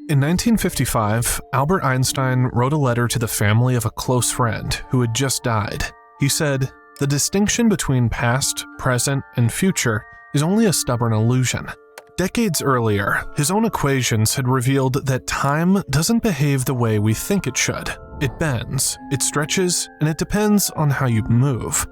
In 1955, Albert Einstein wrote a letter to the family of a close friend who had just died. He said, "The distinction between past, present, and future is only a stubborn illusion." Decades earlier, his own equations had revealed that time doesn't behave the way we think it should. It bends, it stretches, and it depends on how you move.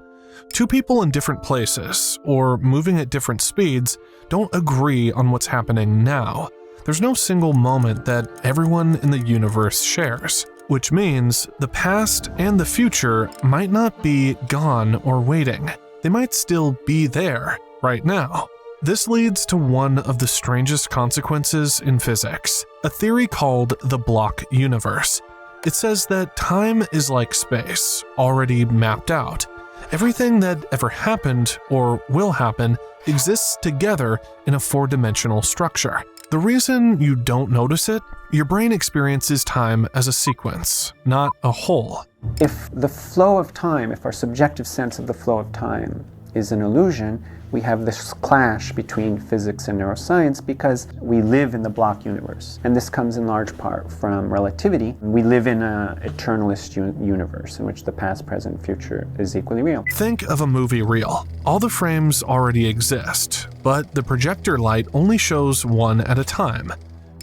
Two people in different places, or moving at different speeds, don't agree on what's happening now. There's no single moment that everyone in the universe shares, which means the past and the future might not be gone or waiting. They might still be there, right now. This leads to one of the strangest consequences in physics, a theory called the block universe. It says that time is like space, already mapped out. Everything that ever happened or will happen exists together in a four-dimensional structure. The reason you don't notice it, your brain experiences time as a sequence, not a whole. If the flow of time, if our subjective sense of the flow of time is an illusion, we have this clash between physics and neuroscience because we live in the block universe. And this comes in large part from relativity. We live in an eternalist universe in which the past, present, future is equally real. Think of a movie reel. All the frames already exist, but the projector light only shows one at a time.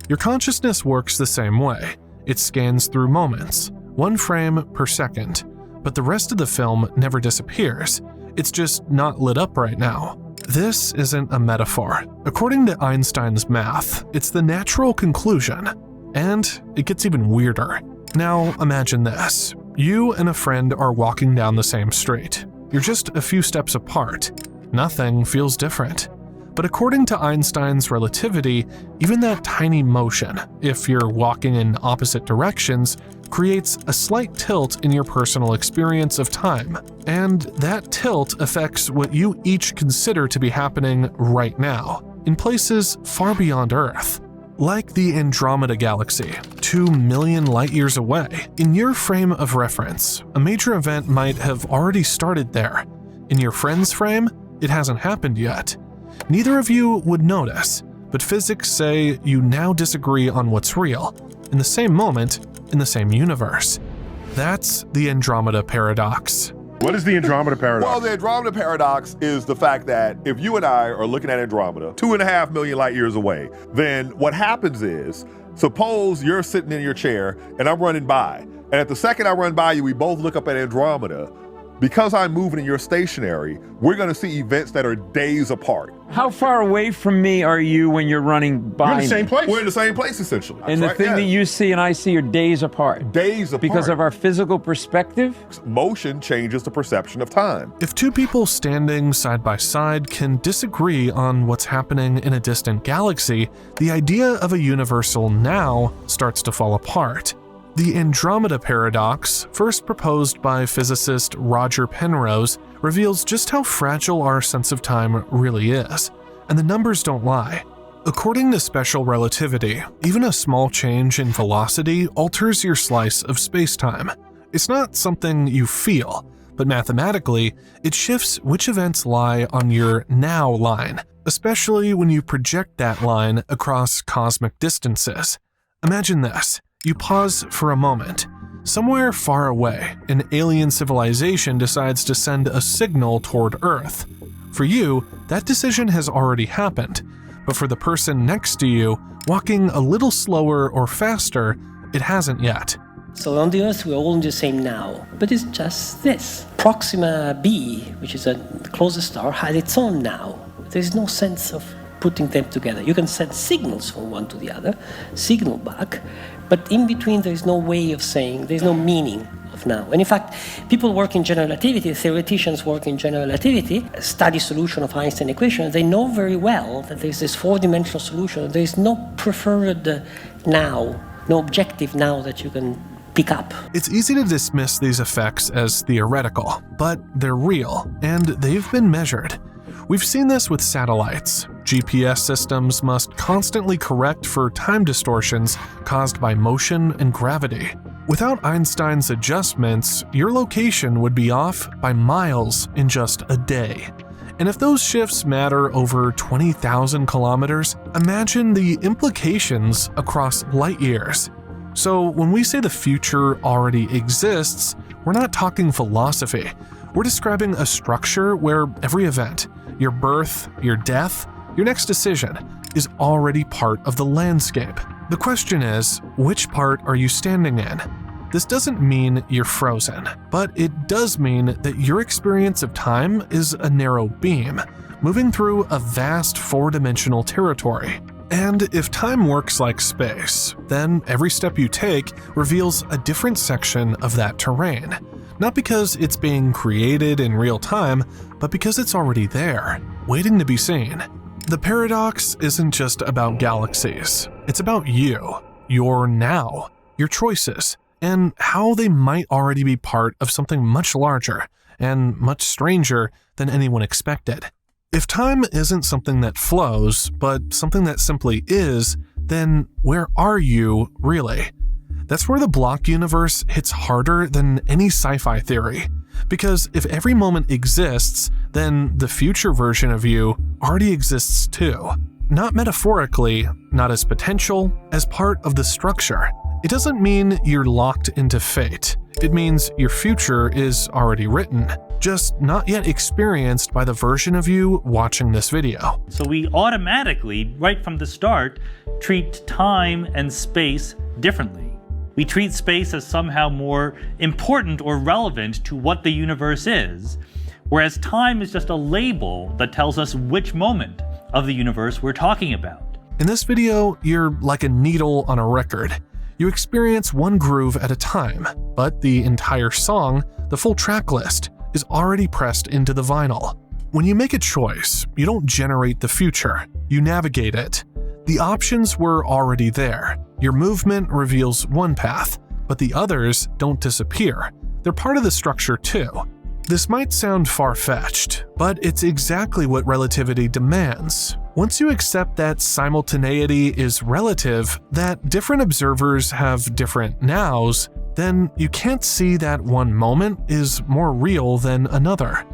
Your consciousness works the same way. It scans through moments, one frame per second, but the rest of the film never disappears. It's just not lit up right now. This isn't a metaphor. According to Einstein's math, it's the natural conclusion. And it gets even weirder. Now imagine this. You and a friend are walking down the same street. You're just a few steps apart. Nothing feels different. But according to Einstein's relativity, even that tiny motion, if you're walking in opposite directions, creates a slight tilt in your personal experience of time. And that tilt affects what you each consider to be happening right now, in places far beyond Earth. Like the Andromeda Galaxy, 2 million light-years away. In your frame of reference, a major event might have already started there. In your friend's frame, it hasn't happened yet. Neither of you would notice, but physics say you now disagree on what's real, in the same moment, in the same universe. That's the Andromeda Paradox. What is the Andromeda Paradox? Well, the Andromeda Paradox is the fact that if you and I are looking at Andromeda, 2.5 million light years away, then what happens is, suppose you're sitting in your chair and I'm running by, and at the second I run by you, we both look up at Andromeda. Because I'm moving and you're stationary, we're gonna see events that are days apart. How far away from me are you when you're running by You're in the same place? We're in the same place, essentially. And the thing that you see and I see are days apart. Days apart. Because of our physical perspective? Motion changes the perception of time. If two people standing side by side can disagree on what's happening in a distant galaxy, the idea of a universal now starts to fall apart. The Andromeda Paradox, first proposed by physicist Roger Penrose, reveals just how fragile our sense of time really is, and the numbers don't lie. According to special relativity, even a small change in velocity alters your slice of space-time. It's not something you feel, but mathematically, it shifts which events lie on your now line, especially when you project that line across cosmic distances. Imagine this. You pause for a moment. Somewhere far away, an alien civilization decides to send a signal toward Earth. For you, that decision has already happened, but for the person next to you, walking a little slower or faster, it hasn't yet. So on the Earth, we're all in the same now, but it's just this. Proxima b, which is the closest star, had its own now. There's no sense of putting them together. You can send signals from one to the other, signal back, but in between there is no way of saying, there's no meaning of now. And in fact, people work in general relativity, theoreticians work in general relativity, study solution of Einstein equation, they know very well that there's this four-dimensional solution, there is no preferred now, no objective now that you can pick up. It's easy to dismiss these effects as theoretical, but they're real, and they've been measured. We've seen this with satellites. GPS systems must constantly correct for time distortions caused by motion and gravity. Without Einstein's adjustments, your location would be off by miles in just a day. And if those shifts matter over 20,000 kilometers, imagine the implications across light years. So when we say the future already exists, we're not talking philosophy. We're describing a structure where every event, your birth, your death, your next decision, is already part of the landscape. The question is, which part are you standing in? This doesn't mean you're frozen, but it does mean that your experience of time is a narrow beam, moving through a vast four-dimensional territory. And if time works like space, then every step you take reveals a different section of that terrain. Not because it's being created in real time, but because it's already there, waiting to be seen. The paradox isn't just about galaxies. It's about you, your now, your choices, and how they might already be part of something much larger and much stranger than anyone expected. If time isn't something that flows, but something that simply is, then where are you really? That's where the block universe hits harder than any sci-fi theory. Because if every moment exists, then the future version of you already exists too. Not metaphorically, not as potential, as part of the structure. It doesn't mean you're locked into fate. It means your future is already written, just not yet experienced by the version of you watching this video. So we automatically, right from the start, treat time and space differently. We treat space as somehow more important or relevant to what the universe is, whereas time is just a label that tells us which moment of the universe we're talking about. In this video, you're like a needle on a record. You experience one groove at a time, but the entire song, the full track list, is already pressed into the vinyl. When you make a choice, you don't generate the future, you navigate it. The options were already there. Your movement reveals one path, but the others don't disappear. They're part of the structure too. This might sound far-fetched, but it's exactly what relativity demands. Once you accept that simultaneity is relative, that different observers have different nows, then you can't see that one moment is more real than another.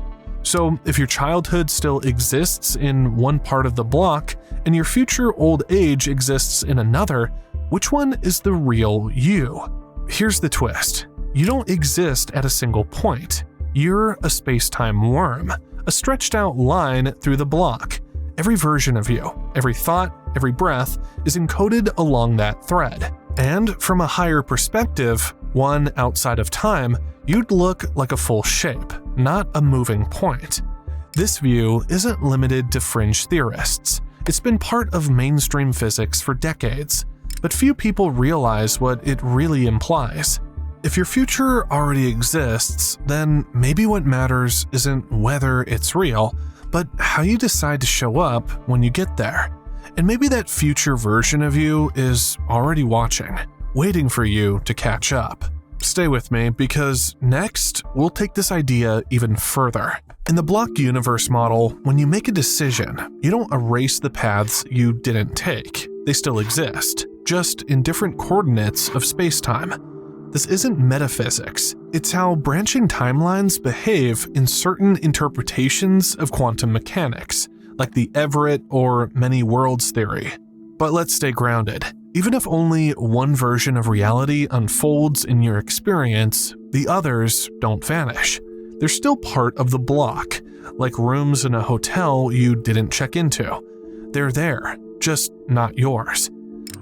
So if your childhood still exists in one part of the block, and your future old age exists in another, which one is the real you? Here's the twist. You don't exist at a single point. You're a space-time worm, a stretched-out line through the block. Every version of you, every thought, every breath is encoded along that thread. And from a higher perspective, one outside of time, you'd look like a full shape, not a moving point. This view isn't limited to fringe theorists. It's been part of mainstream physics for decades, but few people realize what it really implies. If your future already exists, then maybe what matters isn't whether it's real, but how you decide to show up when you get there. And maybe that future version of you is already watching, waiting for you to catch up. Stay with me, because next, we'll take this idea even further. In the block universe model, when you make a decision, you don't erase the paths you didn't take. They still exist, just in different coordinates of space-time. This isn't metaphysics. It's how branching timelines behave in certain interpretations of quantum mechanics, like the Everett or many worlds theory. But let's stay grounded. Even if only one version of reality unfolds in your experience, the others don't vanish. They're still part of the block, like rooms in a hotel you didn't check into. They're there, just not yours.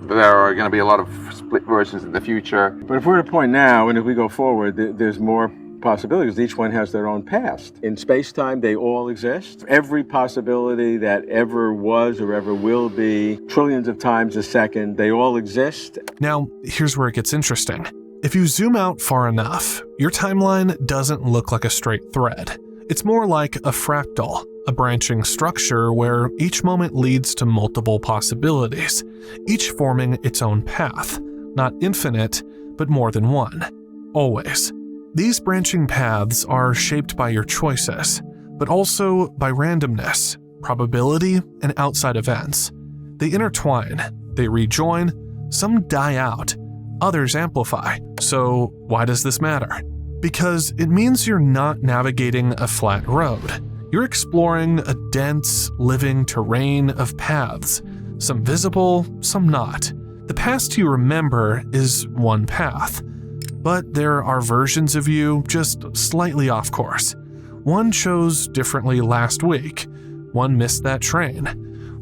There are going to be a lot of split versions in the future. But if we're at a point now, and if we go forward, there's more possibilities. Each one has their own past. In space-time, they all exist. Every possibility that ever was or ever will be, trillions of times a second, they all exist. Now, here's where it gets interesting. If you zoom out far enough, your timeline doesn't look like a straight thread. It's more like a fractal, a branching structure where each moment leads to multiple possibilities, each forming its own path. Not infinite, but more than one. Always. These branching paths are shaped by your choices, but also by randomness, probability, and outside events. They intertwine, they rejoin, some die out, others amplify. So why does this matter? Because it means you're not navigating a flat road. You're exploring a dense, living terrain of paths, some visible, some not. The past you remember is one path, but there are versions of you just slightly off course. One chose differently last week, one missed that train,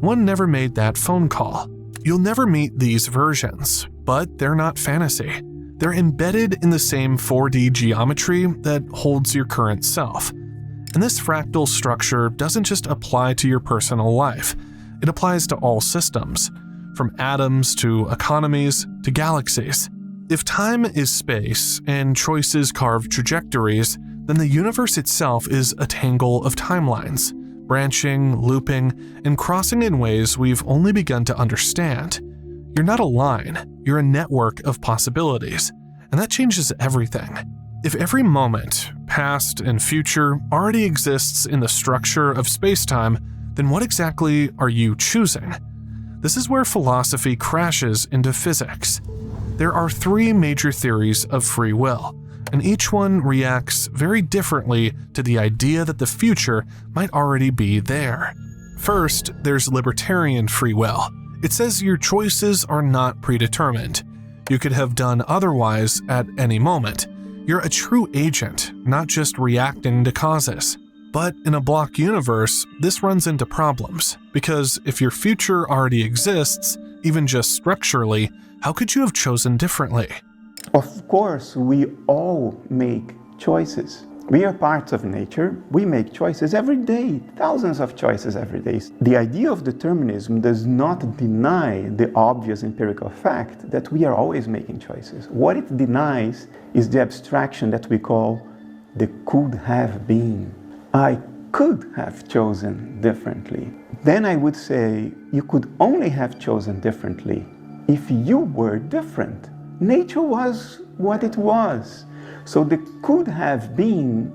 one never made that phone call. You'll never meet these versions, but they're not fantasy. They're embedded in the same 4D geometry that holds your current self. And this fractal structure doesn't just apply to your personal life, it applies to all systems, from atoms to economies to galaxies. If time is space and choices carve trajectories, then the universe itself is a tangle of timelines, branching, looping, and crossing in ways we've only begun to understand. You're not a line, you're a network of possibilities, and that changes everything. If every moment, past and future, already exists in the structure of space-time, then what exactly are you choosing? This is where philosophy crashes into physics. There are 3 major theories of free will, and each one reacts very differently to the idea that the future might already be there. First, there's libertarian free will. It says your choices are not predetermined. You could have done otherwise at any moment. You're a true agent, not just reacting to causes. But in a block universe, this runs into problems, because if your future already exists, even just structurally, how could you have chosen differently? Of course, we all make choices. We are parts of nature. We make choices every day, thousands of choices every day. The idea of determinism does not deny the obvious empirical fact that we are always making choices. What it denies is the abstraction that we call the could have been. I could have chosen differently. Then I would say you could only have chosen differently if you were different. Nature was what it was. So the could have been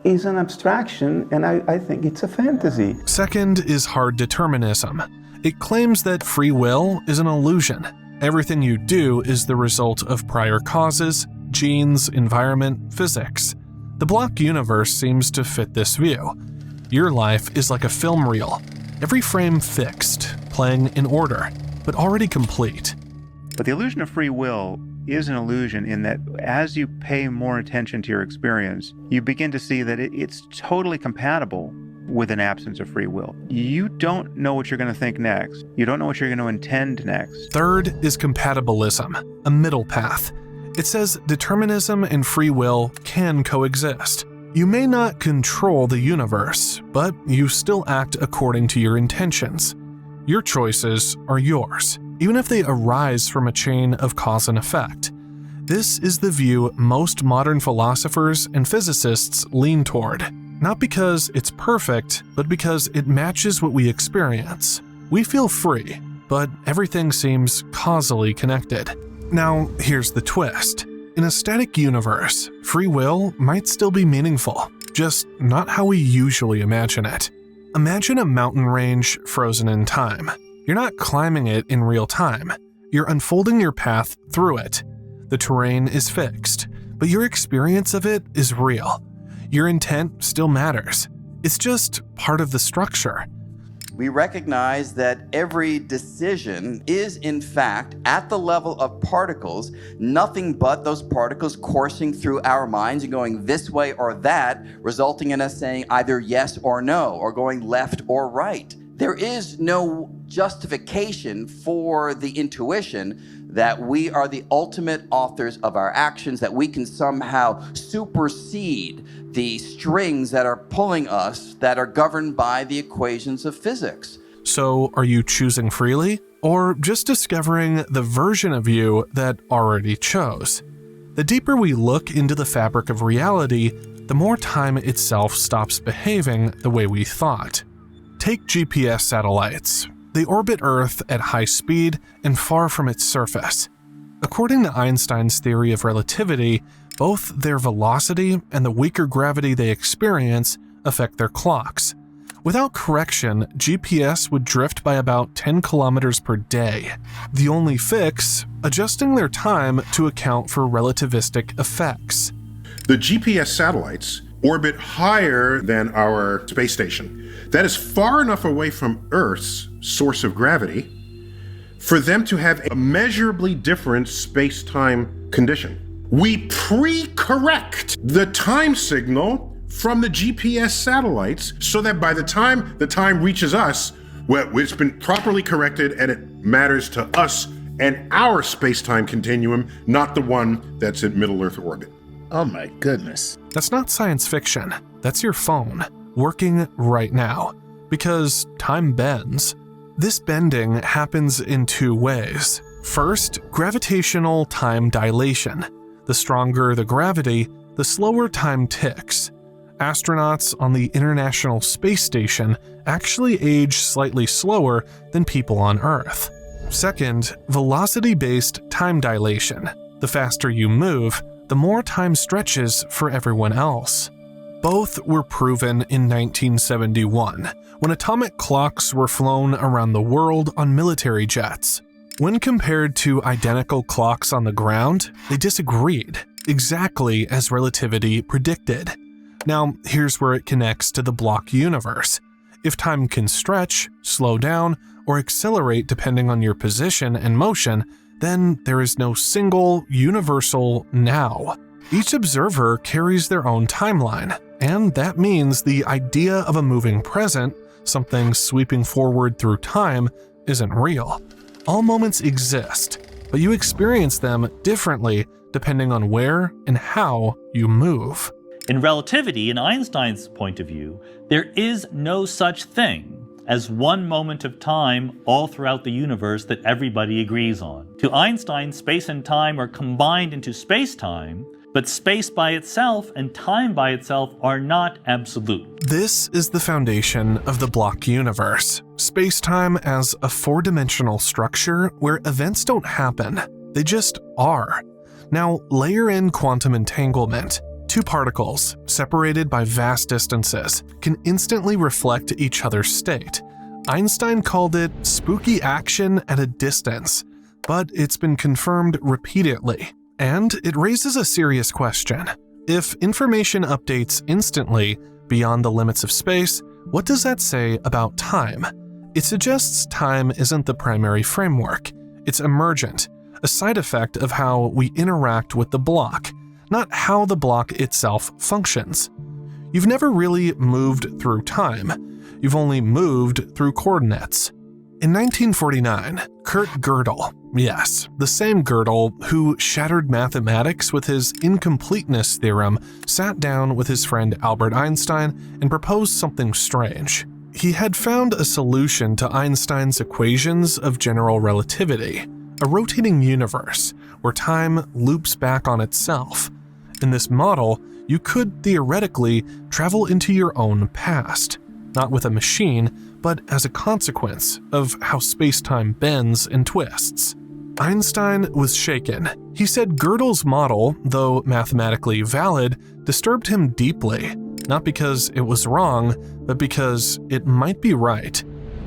is an abstraction, and I think it's a fantasy. Second is hard determinism. It claims that free will is an illusion. Everything you do is the result of prior causes, genes, environment, physics. The block universe seems to fit this view. Your life is like a film reel, every frame fixed, playing in order, but already complete. But the illusion of free will is an illusion in that as you pay more attention to your experience, you begin to see that it's totally compatible with an absence of free will. You don't know what you're going to think next. You don't know what you're going to intend next. Third is compatibilism, a middle path. It says determinism and free will can coexist. You may not control the universe, but you still act according to your intentions. Your choices are yours, even if they arise from a chain of cause and effect. This is the view most modern philosophers and physicists lean toward, not because it's perfect, but because it matches what we experience. We feel free, but everything seems causally connected. Now, here's the twist. In a static universe, free will might still be meaningful, just not how we usually imagine it. Imagine a mountain range frozen in time. You're not climbing it in real time. You're unfolding your path through it. The terrain is fixed, but your experience of it is real. Your intent still matters. It's just part of the structure. We recognize that every decision is, in fact, at the level of particles, nothing but those particles coursing through our minds and going this way or that, resulting in us saying either yes or no, or going left or right. There is no justification for the intuition that we are the ultimate authors of our actions, that we can somehow supersede the strings that are pulling us that are governed by the equations of physics. So, are you choosing freely, or just discovering the version of you that already chose? The deeper we look into the fabric of reality, the more time itself stops behaving the way we thought. Take GPS satellites. They orbit Earth at high speed and far from its surface. According to Einstein's theory of relativity, both their velocity and the weaker gravity they experience affect their clocks. Without correction, GPS would drift by about 10 kilometers per day. The only fix, adjusting their time to account for relativistic effects. The GPS satellites orbit higher than our space station. That is far enough away from Earth's source of gravity for them to have a measurably different space-time condition. We pre-correct the time signal from the GPS satellites so that by the time the time reaches us, well, it's been properly corrected and it matters to us and our space-time continuum, not the one that's in middle Earth orbit. Oh my goodness. That's not science fiction. That's your phone, working right now. Because time bends. This bending happens in two ways. First, gravitational time dilation. The stronger the gravity, the slower time ticks. Astronauts on the International Space Station actually age slightly slower than people on Earth. Second, velocity-based time dilation. The faster you move, the more time stretches for everyone else. Both were proven in 1971, when atomic clocks were flown around the world on military jets. When compared to identical clocks on the ground, they disagreed, exactly as relativity predicted. Now, here's where it connects to the block universe. If time can stretch, slow down, or accelerate depending on your position and motion, then there is no single, universal now. Each observer carries their own timeline, and that means the idea of a moving present, something sweeping forward through time, isn't real. All moments exist, but you experience them differently depending on where and how you move. In relativity, in Einstein's point of view, there is no such thing as one moment of time all throughout the universe that everybody agrees on. To Einstein, space and time are combined into space-time, but space by itself and time by itself are not absolute. This is the foundation of the block universe. Space-time as a four-dimensional structure where events don't happen, they just are. Now, layer in quantum entanglement. Two particles, separated by vast distances, can instantly reflect each other's state. Einstein called it spooky action at a distance, but it's been confirmed repeatedly. And it raises a serious question. If information updates instantly beyond the limits of space, what does that say about time? It suggests time isn't the primary framework. It's emergent, a side effect of how we interact with the block, not how the block itself functions. You've never really moved through time. You've only moved through coordinates. In 1949, Kurt Gödel, yes, the same Gödel who shattered mathematics with his incompleteness theorem, sat down with his friend Albert Einstein and proposed something strange. He had found a solution to Einstein's equations of general relativity, a rotating universe where time loops back on itself. In this model, you could theoretically travel into your own past, not with a machine, but as a consequence of how space-time bends and twists. Einstein was shaken. He said Gödel's model, though mathematically valid, disturbed him deeply, not because it was wrong, but because it might be right.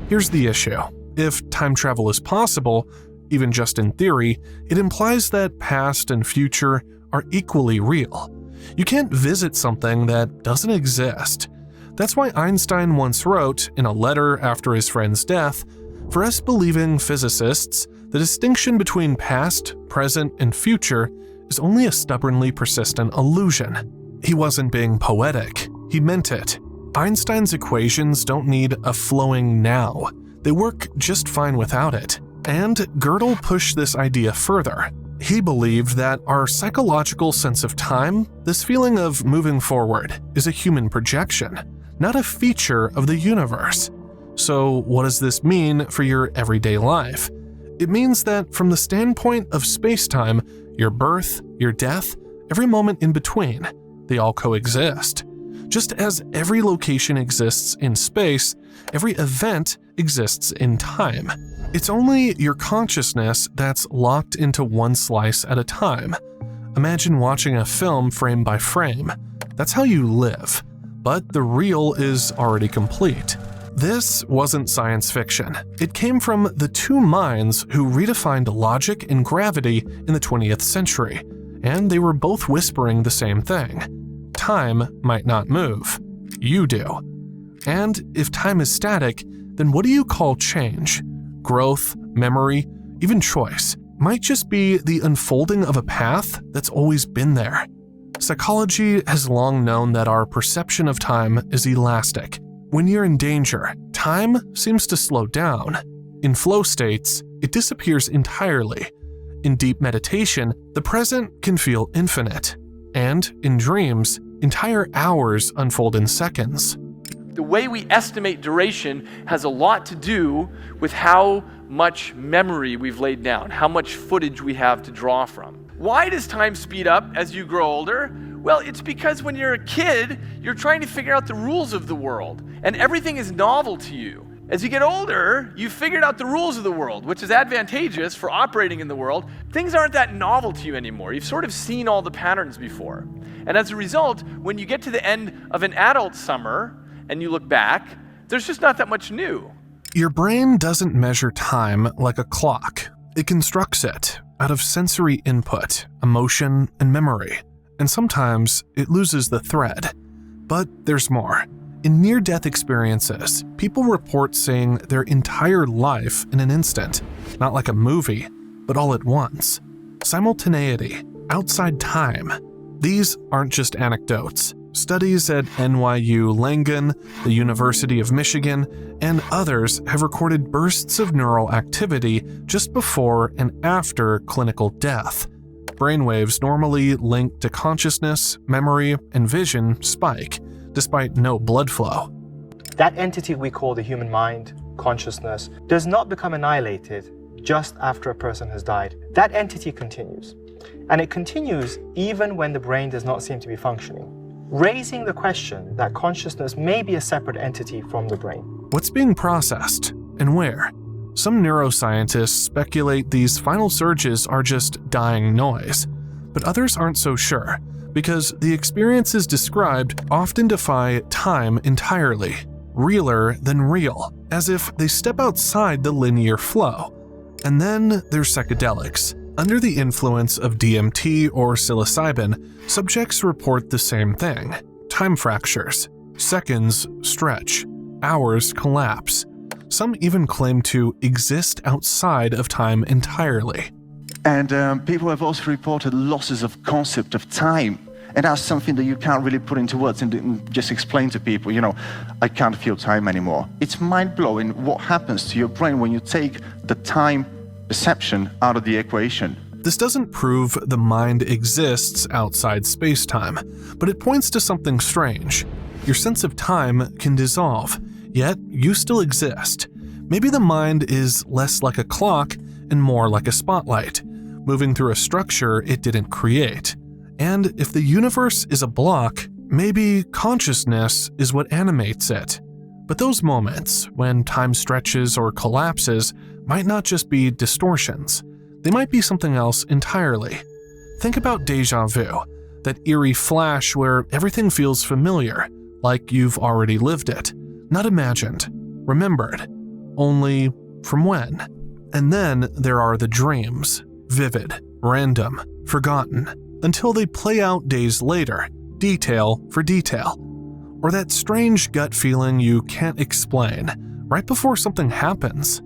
Here's the issue. If time travel is possible, even just in theory, it implies that past and future are equally real. You can't visit something that doesn't exist. That's why Einstein once wrote, in a letter after his friend's death, "For us believing physicists, the distinction between past, present, and future is only a stubbornly persistent illusion." He wasn't being poetic. He meant it. Einstein's equations don't need a flowing now. They work just fine without it. And Gödel pushed this idea further. He believed that our psychological sense of time, this feeling of moving forward, is a human projection, not a feature of the universe. So what does this mean for your everyday life? It means that from the standpoint of space-time, your birth, your death, every moment in between, they all coexist. Just as every location exists in space, every event exists in time. It's only your consciousness that's locked into one slice at a time. Imagine watching a film frame by frame. That's how you live. But the real is already complete. This wasn't science fiction. It came from the two minds who redefined logic and gravity in the 20th century, and they were both whispering the same thing. time might not move. You do. And if time is static, then what do you call change? Growth, memory, even choice might just be the unfolding of a path that's always been there. Psychology has long known that our perception of time is elastic. When you're in danger, time seems to slow down. In flow states, it disappears entirely. In deep meditation, the present can feel infinite. And in dreams, entire hours unfold in seconds. The way we estimate duration has a lot to do with how much memory we've laid down, how much footage we have to draw from. Why does time speed up as you grow older? Well, it's because when you're a kid, you're trying to figure out the rules of the world, and everything is novel to you. As you get older, you've figured out the rules of the world, which is advantageous for operating in the world. Things aren't that novel to you anymore. You've sort of seen all the patterns before. And as a result, when you get to the end of an adult summer and you look back, there's just not that much new. Your brain doesn't measure time like a clock. It constructs it out of sensory input, emotion, and memory. And sometimes it loses the thread. But there's more. In near-death experiences, people report seeing their entire life in an instant, not like a movie, but all at once. Simultaneity, outside time. These aren't just anecdotes. Studies at NYU Langone, the University of Michigan, and others have recorded bursts of neural activity just before and after clinical death. Brainwaves normally linked to consciousness, memory, and vision spike, despite no blood flow. That entity we call the human mind, consciousness, does not become annihilated just after a person has died. That entity continues. And it continues even when the brain does not seem to be functioning, raising the question that consciousness may be a separate entity from the brain. What's being processed and where? Some neuroscientists speculate these final surges are just dying noise, but others aren't so sure, because the experiences described often defy time entirely, realer than real, as if they step outside the linear flow. And then there's psychedelics. Under the influence of DMT or psilocybin, subjects report the same thing. Time fractures. Seconds stretch. Hours collapse. Some even claim to exist outside of time entirely. And people have also reported losses of concept of time. And that's something that you can't really put into words and just explain to people, I can't feel time anymore. It's mind-blowing what happens to your brain when you take the time perception out of the equation. This doesn't prove the mind exists outside space-time, but it points to something strange. Your sense of time can dissolve, yet you still exist. Maybe the mind is less like a clock and more like a spotlight, moving through a structure it didn't create. And if the universe is a block, maybe consciousness is what animates it. But those moments, when time stretches or collapses, might not just be distortions. They might be something else entirely. Think about déjà vu, that eerie flash where everything feels familiar, like you've already lived it, not imagined, remembered, only from when? And then there are the dreams, vivid, random, forgotten, until they play out days later, detail for detail. Or that strange gut feeling you can't explain, right before something happens.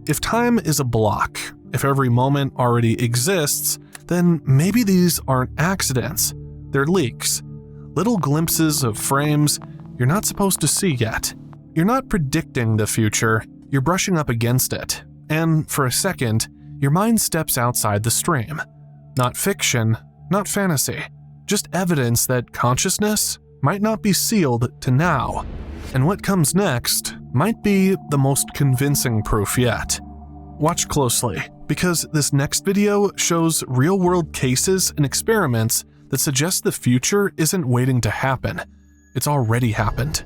If time is a block, if every moment already exists, then maybe these aren't accidents. They're leaks. Little glimpses of frames you're not supposed to see yet. You're not predicting the future, you're brushing up against it. And for a second, your mind steps outside the stream. Not fiction, not fantasy, just evidence that consciousness might not be sealed to now. And what comes next might be the most convincing proof yet. Watch closely, because this next video shows real-world cases and experiments that suggest the future isn't waiting to happen. It's already happened.